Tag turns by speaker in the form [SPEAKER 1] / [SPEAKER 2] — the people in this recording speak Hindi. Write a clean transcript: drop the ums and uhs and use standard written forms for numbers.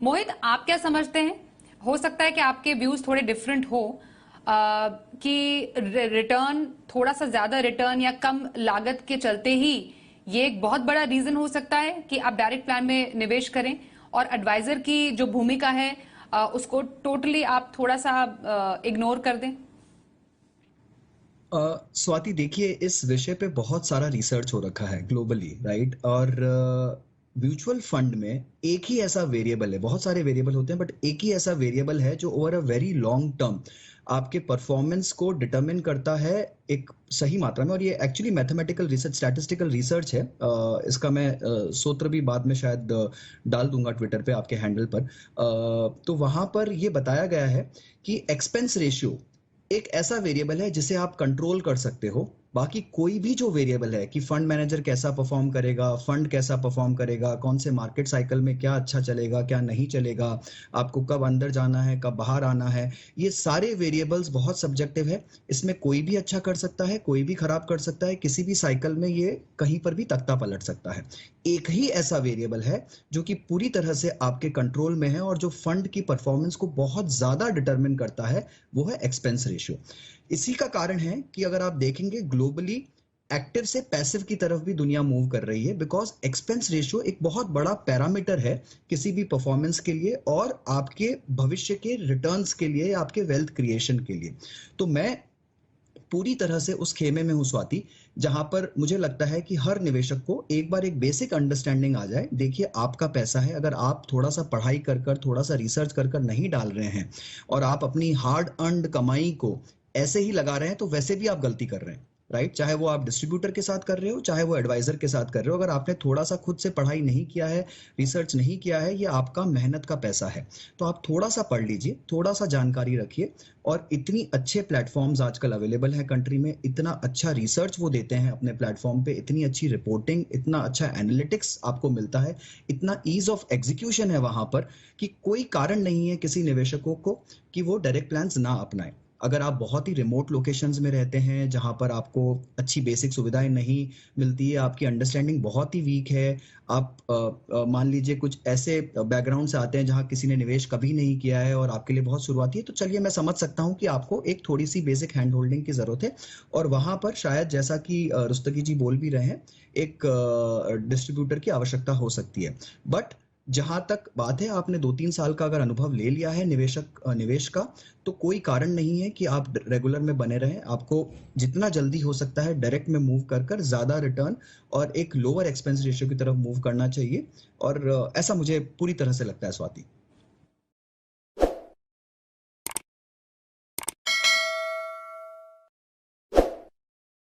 [SPEAKER 1] मोहित, आप क्या समझते हैं? हो सकता है कि आपके व्यूज थोड़े डिफरेंट हो, कि रिटर्न, थोड़ा सा ज्यादा रिटर्न या कम लागत के चलते ही ये एक बहुत बड़ा रीजन हो सकता है कि आप डायरेक्ट प्लान में निवेश करें, और एडवाइजर की जो भूमिका है उसको टोटली आप थोड़ा सा इग्नोर कर दें।
[SPEAKER 2] स्वाति देखिए, इस विषय पे बहुत सारा रिसर्च हो रखा है ग्लोबली, राइट? और म्यूचुअल फंड में एक ही ऐसा वेरिएबल है, बहुत सारे वेरिएबल होते हैं बट एक ही ऐसा वेरिएबल है जो over a very long term आपके परफॉर्मेंस को डिटरमिन करता है एक सही मात्रा में। और ये actually mathematical research, statistical research है। इसका मैं सूत्र भी बाद में शायद डाल दूंगा ट्विटर पे आपके हैंडल पर। तो वहां पर ये बताया गया है कि एक्सपेंस रेशियो एक ऐसा वेरिएबल है जिसे आप कंट्रोल कर सकते हो। बाकी कोई भी जो वेरिएबल है कि फंड मैनेजर कैसा परफॉर्म करेगा, फंड कैसा परफॉर्म करेगा, कौन से मार्केट साइकिल में क्या अच्छा चलेगा क्या नहीं चलेगा, आपको कब अंदर जाना है कब बाहर आना है, ये सारे वेरिएबल्स बहुत सब्जेक्टिव है। इसमें कोई भी अच्छा कर सकता है, कोई भी खराब कर सकता है, किसी भी साइकिल में ये कहीं पर भी तख्ता पलट सकता है। एक ही ऐसा वेरिएबल है जो कि पूरी तरह से आपके कंट्रोल में है और जो फंड की परफॉर्मेंस को बहुत ज्यादा डिटरमिन करता है, वो है एक्सपेंस रेशियो। इसी का कारण है कि अगर आप देखेंगे ग्लोबली, एक्टिव से पैसिव की तरफ भी दुनिया मूव कर रही है, बिकॉज एक्सपेंस रेशियो एक बहुत बड़ा पैरामीटर है किसी भी परफॉर्मेंस के लिए और आपके भविष्य के रिटर्न्स के लिए, आपके वेल्थ क्रिएशन के लिए। तो मैं पूरी तरह से उस खेमे में हूं स्वाति, जहां पर मुझे लगता है कि हर निवेशक को एक बार एक बेसिक अंडरस्टैंडिंग आ जाए। देखिए, आपका पैसा है, अगर आप थोड़ा सा पढ़ाई कर कर, थोड़ा सा रिसर्च कर कर नहीं डाल रहे हैं और आप अपनी हार्ड अर्नड कमाई को ऐसे ही लगा रहे हैं, तो वैसे भी आप गलती कर रहे हैं, राइट? चाहे वो आप डिस्ट्रीब्यूटर के साथ कर रहे हो, चाहे वो एडवाइजर के साथ कर रहे हो, अगर आपने थोड़ा सा खुद से पढ़ाई नहीं किया है, रिसर्च नहीं किया है, ये आपका मेहनत का पैसा है। तो आप थोड़ा सा पढ़ लीजिए, थोड़ा सा जानकारी रखिए। और इतनी अच्छे प्लेटफॉर्म्स आजकल अवेलेबल है कंट्री में, इतना अच्छा रिसर्च वो देते हैं अपने प्लेटफॉर्म पे, इतनी अच्छी रिपोर्टिंग, इतना अच्छा एनालिटिक्स आपको मिलता है, इतना ईज ऑफ एग्जीक्यूशन है वहां पर, कि कोई कारण नहीं है किसी निवेशकों को कि वो डायरेक्ट प्लान्स ना अपनाएं। अगर आप बहुत ही रिमोट लोकेशंस में रहते हैं जहां पर आपको अच्छी बेसिक सुविधाएं नहीं मिलती है, आपकी अंडरस्टैंडिंग बहुत ही वीक है, आप मान लीजिए कुछ ऐसे बैकग्राउंड से आते हैं जहां किसी ने निवेश कभी नहीं किया है और आपके लिए बहुत शुरुआती है, तो चलिए मैं समझ सकता हूं कि आपको एक थोड़ी सी बेसिक हैंड होल्डिंग की जरूरत है। और वहां पर शायद, जैसा कि रुस्तगी जी बोल भी रहे हैं, एक डिस्ट्रीब्यूटर की आवश्यकता हो सकती है। बट जहां तक बात है, आपने 2-3 साल का अगर अनुभव ले लिया है निवेश का, तो कोई कारण नहीं है कि आप रेगुलर में बने रहें। आपको जितना जल्दी हो सकता है डायरेक्ट में मूव कर कर ज्यादा रिटर्न और एक लोअर एक्सपेंस रेशियो की तरफ मूव करना चाहिए। और ऐसा मुझे पूरी तरह से लगता है स्वाति।